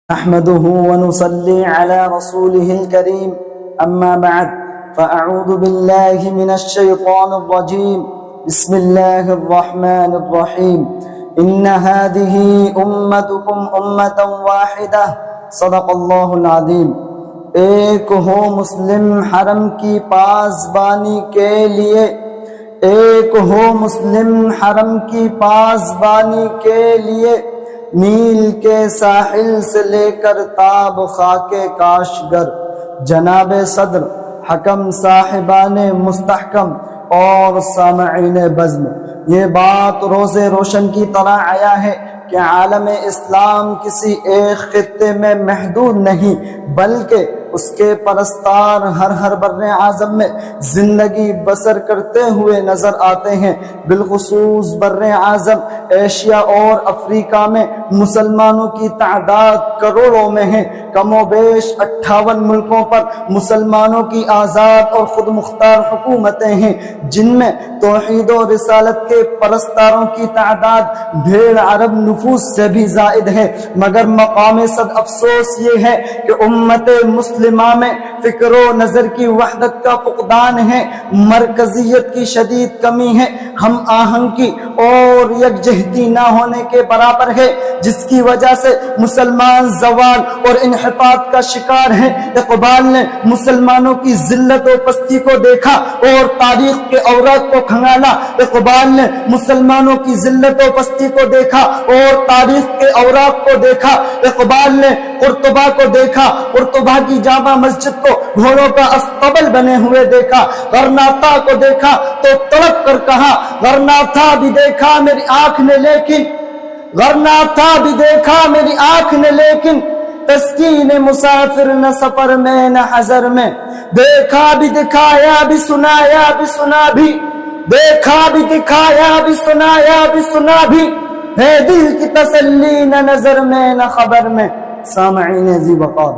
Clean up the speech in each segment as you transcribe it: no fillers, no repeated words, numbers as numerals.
نحمده ونصلي على رسوله الكريم أما بعد فأعوذ بالله من الشيطان الرجيم بسم الله الرحمن الرحيم إن هذه أمتكم أمة واحدة صدق الله العظيم۔ ایک ہو مسلم حرم کی پاسبانی کے لیے، ایک ہو مسلم حرم کی پاسبانی کے لیے، نیل کے ساحل سے لے کر تاب خاک کاشگر، جناب صدر، حکم، صاحبان مستحکم اور سامعین بزم، یہ بات روز روشن کی طرح آیا ہے کہ عالم اسلام کسی ایک خطے میں محدود نہیں بلکہ اس کے پرستار ہر بر اعظم میں زندگی بسر کرتے ہوئے نظر آتے ہیں۔ بالخصوص بر اعظم ایشیا اور افریقہ میں مسلمانوں کی تعداد کروڑوں میں ہے۔ کم و بیش 58 ملکوں پر مسلمانوں کی آزاد اور خود مختار حکومتیں ہیں، جن میں توحید و رسالت کے پرستاروں کی تعداد 1.5 ارب نفوس سے بھی زائد ہے۔ مگر مقام صد افسوس یہ ہے کہ امت مسلمہ میں فکر و نظر کی وحدت کا فقدان ہے، مرکزیت کی شدید کمی ہے، ہم آہنگی اور یکجہتی نہ ہونے کے برابر ہے، جس کی وجہ سے مسلمان زوال اور انحطاط کا شکار ہیں۔ اقبال نے مسلمانوں کی ذلت و پستی کو دیکھا اور تاریخ کے اوراق کو کھنگالا۔ اقبال نے مسلمانوں کی ذلت و پستی کو دیکھا اور تاریخ کے اوراق کو دیکھا۔ اقبال نے قرطبہ کو دیکھا، قرطبہ کی جامع مسجد کو گھوڑوں کا استبل بنے ہوئے دیکھا۔ غرناطہ کو دیکھا تو تڑپ کر کہا، غرناطہ بھی دیکھا میری آنکھ نے لیکن، غرناطہ بھی دیکھا میری آنکھ نے لیکن، تسکین مسافر نہ سفر میں نہ حضر میں، دیکھا بھی دکھایا بھی سنایا بھی سنا بھی، دیکھا بھی دکھایا بھی سنایا بھی سنا بھی، ہے دل کی تسلی نہ نظر میں نہ خبر میں۔ سامعین ذی وقار،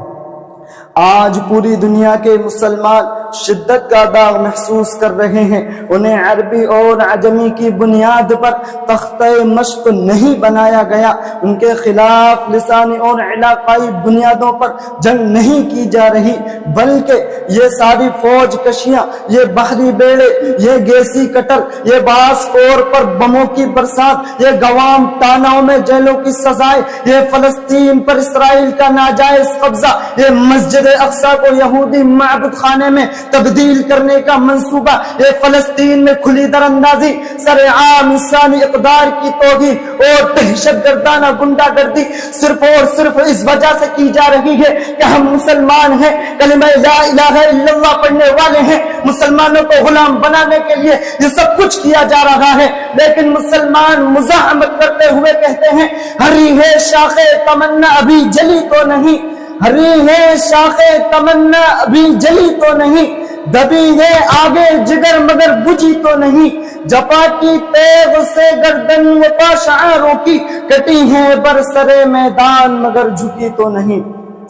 آج پوری دنیا کے مسلمان شدت کا داغ محسوس کر رہے ہیں۔ انہیں عربی اور عجمی کی بنیاد پر تختہ مشق نہیں بنایا گیا، ان کے خلاف لسانی اور علاقائی بنیادوں پر جنگ نہیں کی جا رہی، بلکہ یہ ساری فوج کشیاں، یہ بحری بیڑے، یہ گیسی کٹر، یہ باس فور پر بموں کی برسات، یہ گوام تانوں میں جیلوں کی سزائیں، یہ فلسطین پر اسرائیل کا ناجائز قبضہ، یہ مسجد اقصی کو یہودی معبد خانے میں تبدیل کرنے کا منصوبہ، یہ فلسطین میں کھلی دراندازی، سر عام انسانی اقدار کی توہین اور دہشت گردانہ گنڈا گردی صرف اور صرف اس وجہ سے کی جا رہی ہے کہ ہم مسلمان ہیں، کلمہ لا الہ الا اللہ پڑھنے والے ہیں۔ مسلمانوں کو غلام بنانے کے لیے یہ سب کچھ کیا جا رہا ہے، لیکن مسلمان مزاحمت کرتے ہوئے کہتے ہیں ہری ہے شاخ تمنا ابھی جلی تو نہیں، ہری ہے شاخ تمنا ابھی جلی تو نہیں، دبی ہے آگے جگر مگر بجھی تو نہیں، جپا کی تیغ سے گردن وفا شعاروں کی کٹی ہے برسرے میدان مگر جھکی تو نہیں۔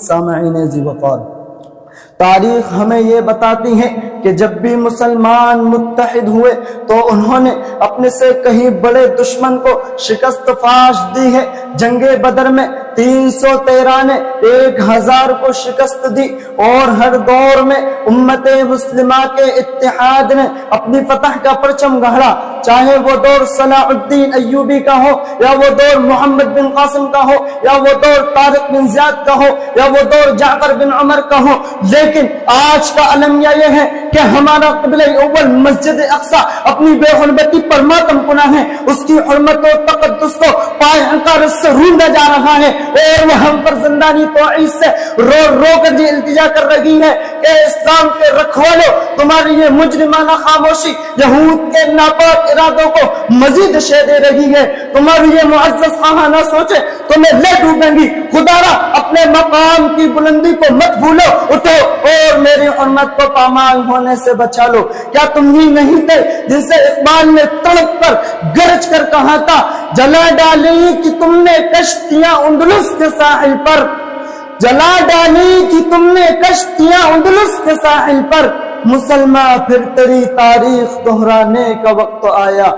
سامعین ذی وقار، تاریخ ہمیں یہ بتاتی ہے کہ جب بھی مسلمان متحد ہوئے تو انہوں نے اپنے سے کہیں بڑے دشمن کو شکست فاش دی ہے۔ جنگ بدر میں 313 نے 1000 کو شکست دی، اور ہر دور میں امت مسلمہ کے اتحاد نے اپنی فتح کا پرچم گاڑا، چاہے وہ دور صلاح الدین ایوبی کا ہو، یا وہ دور محمد بن قاسم کا ہو، یا وہ دور طارق بن زیاد کا ہو، یا وہ دور جعفر بن عمر کا ہو۔ لیکن آج کا المیہ یہ ہے کہ ہمارا قبلہ اول مسجد اقصی اپنی بے حرمتی پر ماتم کنا ہے، اس کی حرمت و تقدس کو پائے حقارت سے روندا جا رہا ہے، اور وہ ہم پر زندانی توعیز سے رو کر یہ التجا کر رہی ہے کہ اسلام کے رکھوالو، تمہاری یہ مجرمانہ خاموشی یہود کے ناپاک ارادوں کو مزید شے دے رہی ہے۔ تمہاری یہ معزز خواہاں نہ سوچے تمہیں لے ڈوبیں گی، خدا را اپنے مقام کی بلندی کو مت بھولو، اٹھو اور میری حرمت کو پامال ہونے سے بچا لو۔ کیا تم ہی نہیں تھے جن سے اقبال نے تڑپ کر گرج کر کہا تھا جلا ڈالی کہ تم نے کشتیاں اندلس کے ساحل پر، جلا ڈالی کہ تم نے کشتیاں اندلس کے ساحل پر، مسلمہ پھر تیری تاریخ دہرانے کا وقت آیا۔